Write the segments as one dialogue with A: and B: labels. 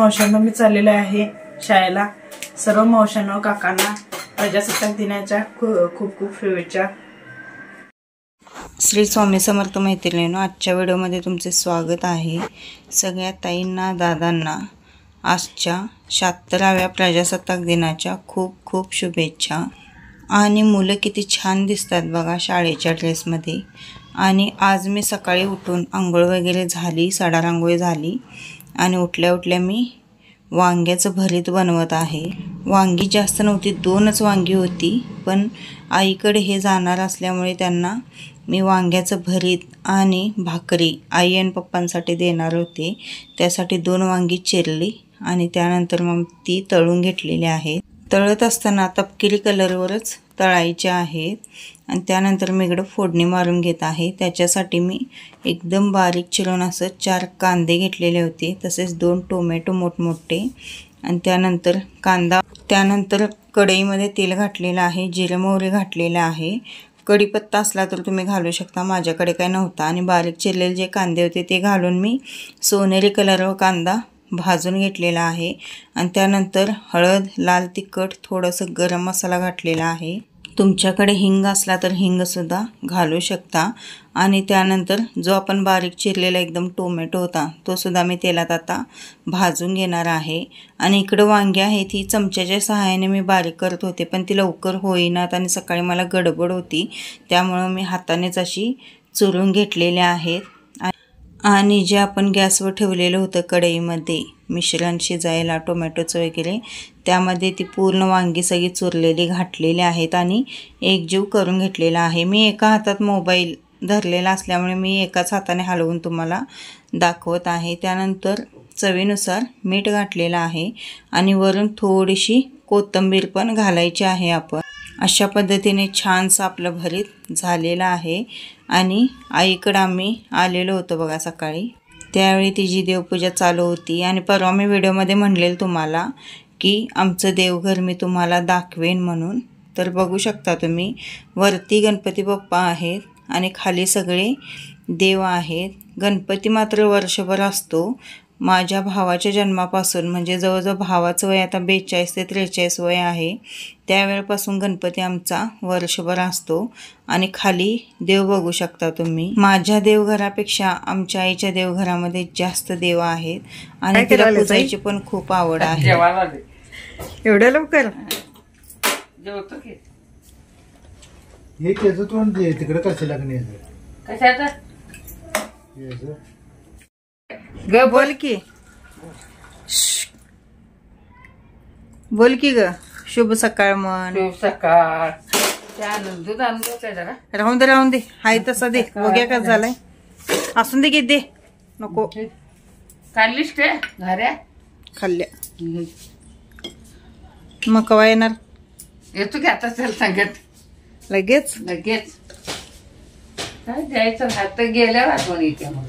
A: मावशांना मी चाललेले आहे शाळेला। सर्व मावशांना काकांना प्रजासत्ताक दिनाच्या खूप खूप शुभेच्छा।
B: श्री स्वामी समर्थ मैत्रिणींनो, आजच्या व्हिडिओमध्ये तुमचे स्वागत आहे। सगळ्या ताईंना दादांना आजच्या 76व्या प्रजासत्ताक दिनाच्या खूप खूप शुभेच्छा। आणि मुलं किती छान दिसतात बघा शाळेच्या ड्रेसमध्ये। आणि आज मी सकाळी उठून आंघोळ वगैरे झाली, सडा रांगोळी झाली आणि उठल्या उठल्या मी वांग्याचं भरीत बनवत आहे। वांगी जास्त नव्हती, 2च वांगी होती, पण आईकडे हे जाणार असल्यामुळे त्यांना मी वांग्याचं भरीत आणि भाकरी आई आणि पप्पांसाठी देणार होते। त्यासाठी 2 वांगी चिरली आणि त्यानंतर मग ती तळून घेतलेली आहेत। तळत असताना तपकिरी कलरवरच तळायचे आहेत आणि त्यानंतर मी इकडे फोडणी मारून घेत आहे। त्याच्यासाठी मी एकदम बारीक चिरून असं 4 कांदे घेतलेले होते, तसेच 2 टोमॅटो मोठमोठे आणि त्यानंतर कांदा। त्यानंतर कढईमध्ये तेल घातलेलं आहे, जिरे मोहरी घातलेलं आहे। कढीपत्ता असला तर तुम्ही घालू शकता, माझ्याकडे काही नव्हता। आणि बारीक चिरलेले जे कांदे होते ते घालून मी सोनेरी कलरवर कांदा भाजून घेतलेला आहे। आणि त्यानंतर हळद, लाल तिखट, थोडंसं गरम मसाला घातलेला आहे। तुमच्याकडे हिंग असला तर हिंग सुद्धा घालू शकता। आणि त्यानंतर जो आपण बारीक चिरलेला एकदम टोमॅटो होता तो सुद्धा मी तेलात आता भाजून घेणार आहे। आणि इकडं वांगी आहे ती चमच्याच्या सहाय्याने मी बारीक करत होते, पण ती लवकर होईनात आणि सकाळी मला गडबड होती, त्यामुळं मी हातानेच अशी चुरून घेतलेले आहेत। आणि जे आपण गॅसवर ठेवलेलं होतं कढईमध्ये मिश्रण शिजायला टोमॅटोचं वगैरे, त्यामध्ये ती पूर्ण वांगी सगळी चुरलेली घातलेली आहेत आणि एकजीव करून घेतलेला आहे। मी एका हातात मोबाईल धरलेला असल्यामुळे मी एकाच हाताने हलवून तुम्हाला दाखवत आहे। त्यानंतर चवीनुसार मीठ घातलेलं आहे आणि वरून थोडीशी कोथिंबीर पण घालायची आहे आपण। अशा पद्धतीने छानसं आपलं भरीत झालेलं आहे। आणि आईकडं आम्ही आलेलो होतो बघा सकाळी, त्यावेळी तिची देवपूजा चालू होती। आणि परवा मी व्हिडिओमध्ये म्हणलेलं तुम्हाला की आमचं देवघर मी तुम्हाला दाखवेन म्हणून, तर बघू शकता तुम्ही वरती गणपती बाप्पा आहेत आणि खाली सगळे देव आहेत। गणपती मात्र वर्षभर असतो। माझ्या भावाच्या जन्मापासून, म्हणजे जवळजवळ भावाचं वय आता 42 ते 43 वय आहे, त्यावेळेपासून गणपती आमचा वर्षभर असतो। आणि खाली देव बघू शकता तुम्ही। माझ्या देवघरापेक्षा आमच्या आईच्या देवघरामध्ये जास्त देव आहेत आणि तिला पूजायची पण खूप आवड आहे।
A: एवढ्या लवकर
C: हे त्याचं तोंड दे तिकडे कसं लागणे
A: कशाचं ग बोल की, बोल की ग। शुभ सकाळ म्हण।
D: शुभ सकाळ। दूध आणून द्यायचं जरा,
A: राहून दे राहून दे, हाय तसा दे। बघ्या का झालाय, असून दे की, दे नको।
D: काढलीस ते घऱ्या
A: खाल्ल्या मग कवा येणार?
D: येतो की आता, चल सांगत
A: लगेच
D: लगेच काय द्यायचं, हात गेल्यावर आठवण येते मग।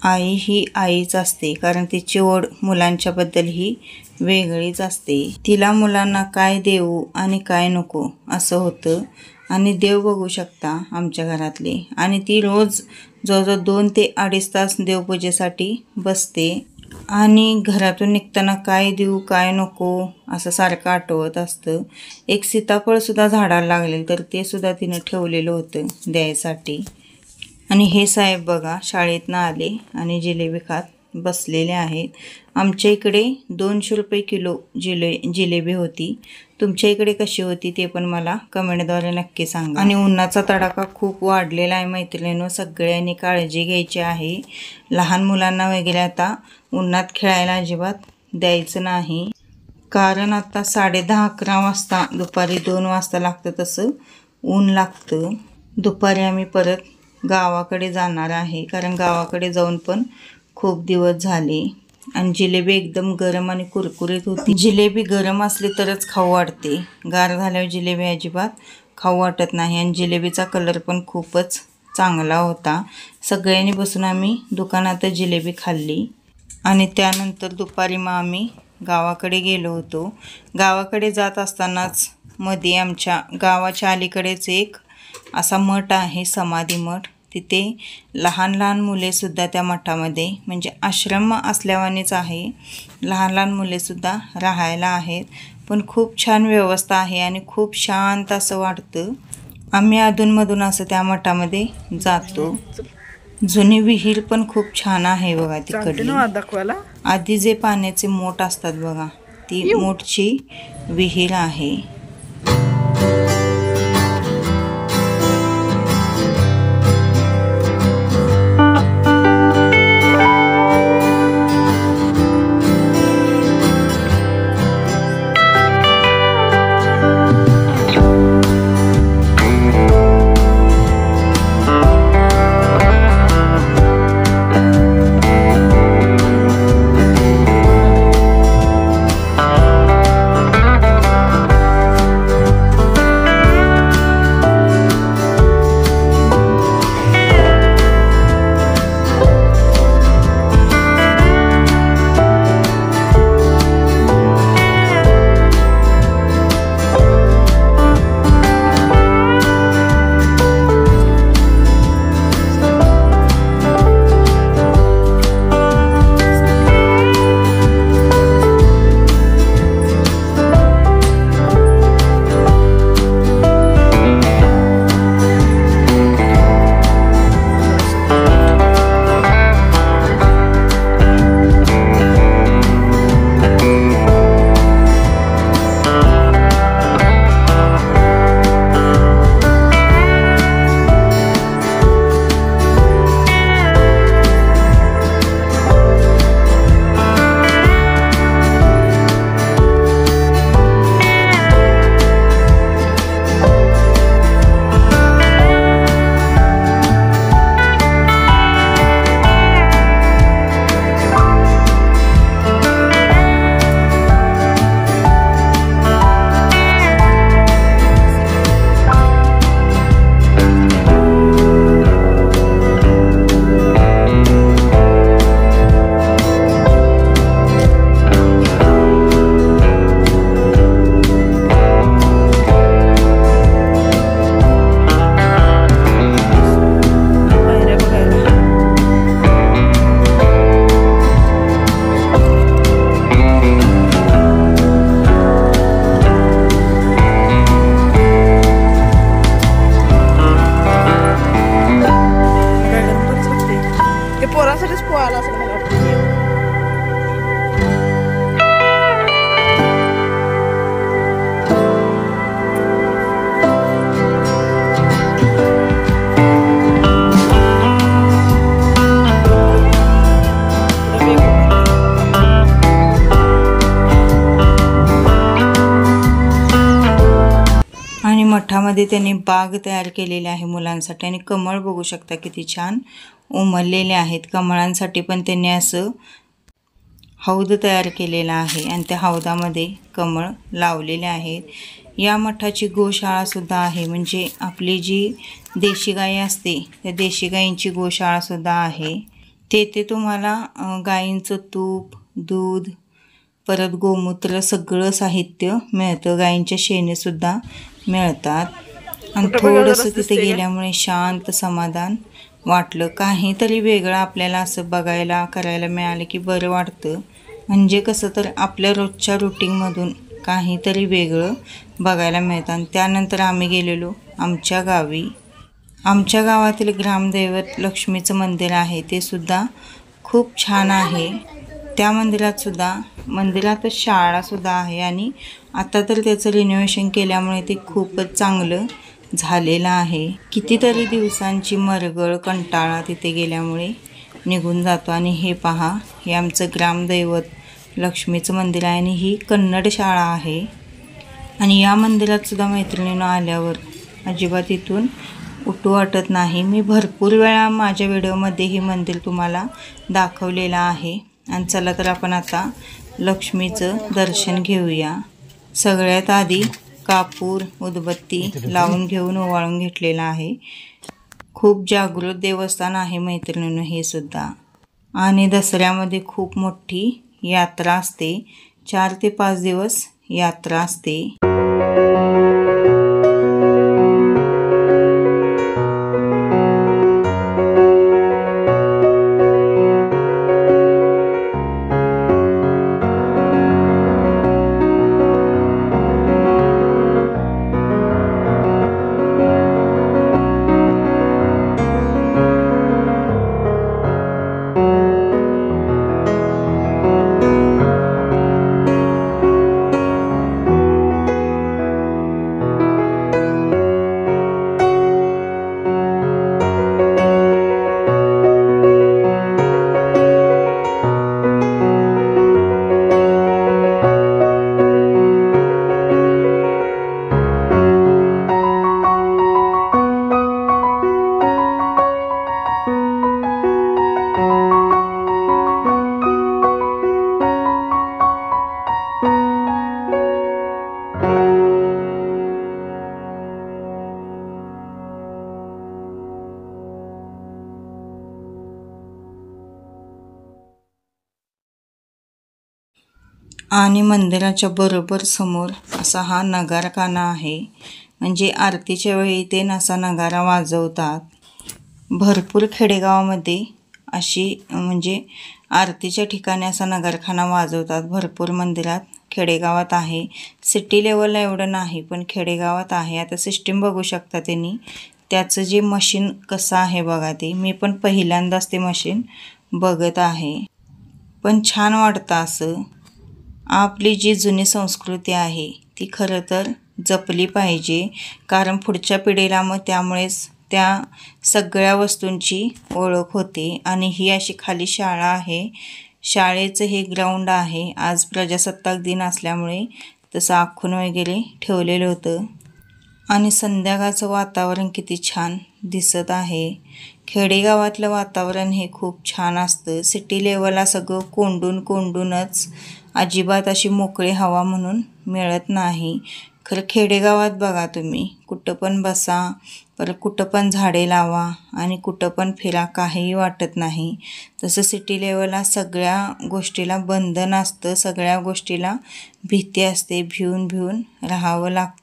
B: आई ही आईच असते, कारण तिची ओढ मुलांच्या बद्दल ही वेगळीच असते। तिला मुलांना काय देऊ आणि काय नको असं होतं। आणि देव बघू शकता आमच्या घरातले, आणि ती रोज जवळजवळ 2 ते 2.5 तास देवपूजेसाठी बसते। आणि घरातून निघताना काय देऊ काय नको असं सारखं आठवत असतं। एक सीताफळसुद्धा झाडाला लागले, तर ते सुद्धा तिनं ठेवलेलं होतं द्यायसाठी। आणि हे साहेब बघा शाळेतनं आले आणि जिलेबी खात बसलेले आहेत। आमच्या इकडे 200 रुपये किलो जिलेबी होती। तुमच्या इकडे कशी होती ते पण मला कमेंटद्वारे नक्की सांगा। आणि उन्हाचा तडाखा खूप वाढलेला आहे मैत्रिणींनो, सगळ्यांनी काळजी घ्यायची आहे। लहान मुलांना वगैरे आता उन्हात खेळायला अजिबात द्यायचं नाही, कारण आता 10:30-11 वाजता, दुपारी 2 वाजता लागतं तसं ऊन लागतं। दुपारी आम्ही परत गावाकडे जाणार आहे, कारण गावाकडे जाऊन पण खूप दिवस झाले। आणि जिलेबी एकदम गरम आणि कुरकुरीत होती। जिलेबी गरम असली तरच खाऊ वाटते, गार झाल्यावर जिलेबी अजिबात खाऊ वाटत नाही। आणि जिलेबीचा कलर पण खूपच चांगला होता। सगळ्यांनी बसून आम्ही दुकानात जिलेबी खाल्ली। आणि त्यानंतर दुपारी मग आम्ही गावाकडे गेलो होतो। गावाकडे जात असतानाच मध्ये आमच्या गावाच्या अलीकडेच एक असा मठ आहे, समाधी मठ, तिथे लहान लहान मुलेसुद्धा त्या मठामध्ये, म्हणजे आश्रम असल्यावानीच आहे, लहान लहान मुलेसुद्धा राहायला आहेत. पण खूप छान व्यवस्था आहे आणि खूप शांत असं वाटतं. आम्ही अधूनमधून असं त्या मठामध्ये जातो. जुनी विहीर पण खूप छान आहे बघा तिकडली.
A: दाखवायला
B: आधी जे पाण्याचे मोठ असतात बघा, ती मोठची विहीर आहे.
A: पोरांसाठीच पोहायला असं मला वाटतं.
B: आणि मठामध्ये त्यांनी बाग तयार केलेली आहे मुलांसाठी. आणि कमळ बघू शकता किती छान उमललेले आहेत. कमळांसाठी पण त्यांनी असं हौद तयार केलेला आहे आणि त्या हौदामध्ये कमळ लावलेले आहेत. या मठाची गोशाळासुद्धा आहे, म्हणजे आपली जी देशी गाई असते त्या देशी गायींची गोशाळासुद्धा आहे. तेथे तुम्हाला गायींचं तूप, दूध, परत गोमूत्र सगळं साहित्य मिळतं. गायींच्या शेणेसुद्धा मिळतात. आणि थोडंसं तिथे गेल्यामुळे शांत समाधान वाटलं. काहीतरी वेगळं आपल्याला असं बघायला करायला मिळालं की बरं वाटतं. म्हणजे कसं तर आपल्या रोजच्या रुटीनमधून काहीतरी वेगळं बघायला मिळतं. आणि त्यानंतर आम्ही गेलेलो आमच्या गावी. आमच्या गावातील ग्रामदैवत लक्ष्मीचं मंदिर आहे, ते सुद्धा खूप छान आहे. त्या मंदिरातच शाळासुद्धा आहे आणि आता तर त्याचं रिनोव्हेशन केल्यामुळे ते खूपच चांगलं झालेलं आहे. कितीतरी दिवसांची मरगळ कंटाळा तिथे गेल्यामुळे निघून जातो. आणि हे पहा, हे आमचं ग्रामदैवत लक्ष्मीचं मंदिर आहे आणि ही कन्नड शाळा आहे. आणि या मंदिरातसुद्धा मैत्रिणीनं आल्यावर अजिबात इथून उठू वाटत नाही. मी भरपूर वेळा माझ्या व्हिडिओमध्ये हे मंदिर तुम्हाला दाखवलेलं आहे. आणि चला तर आपण आता लक्ष्मीचं दर्शन घेऊया. सगळ्यात आधी कापूर, उदबत्ती लावून घेऊन ओवाळून घेतलेला आहे. खूप जागृत देवस्थान आहे मैत्रिणींनो हे सुद्धा. आणि दसऱ्यामध्ये खूप मोठी यात्रा असते. 4 ते 5 दिवस यात्रा असते. आणि मंदिराच्या बरोबर समोर असा हा नगारखाना आहे. म्हणजे आरतीच्या वेळी ते असा नगारा वाजवतात. भरपूर खेडेगावामध्ये अशी म्हणजे आरतीच्या ठिकाणी असा नगारखाना वाजवतात. भरपूर मंदिरात खेडेगावात आहे. सिटी लेवलला एवढं नाही पण खेडेगावात आहे. आता सिस्टीम बघू शकता त्यांनी त्याचं जे मशीन कसं आहे बघा. ते मी पण पहिल्यांदाच ते मशीन बघत आहे. पण छान वाटतं असं. आपली जी जुनी संस्कृती आहे ती खरं तर जपली पाहिजे, कारण पुढच्या पिढीला मग त्यामुळेच त्या सगळ्या वस्तूंची ओळख होते. आणि ही अशी खाली शाळा आहे. शाळेचं हे ग्राउंड आहे. आज प्रजासत्ताक दिन असल्यामुळे तसं आखून वगैरे ठेवलेलं होतं. आणि संध्याकाळचं वातावरण किती छान दिसत आहे. खेडेगावातलं वातावरण हे खूप छान असतं. सिटी लेवलला सगळं कोंडूनच अजिबात अशी मोकळी हवा म्हणून मिळत नाही. खरं खेडेगावात बघा तुम्ही कुठं पण बसा, परत कुठं पण झाडे लावा आणि कुठं पण फिरा, काहीही वाटत नाही. तसं सिटी लेवलला सगळ्या गोष्टीला बंधन असतं. सगळ्या गोष्टीला भीती असते. भिवून राहावं लागतं.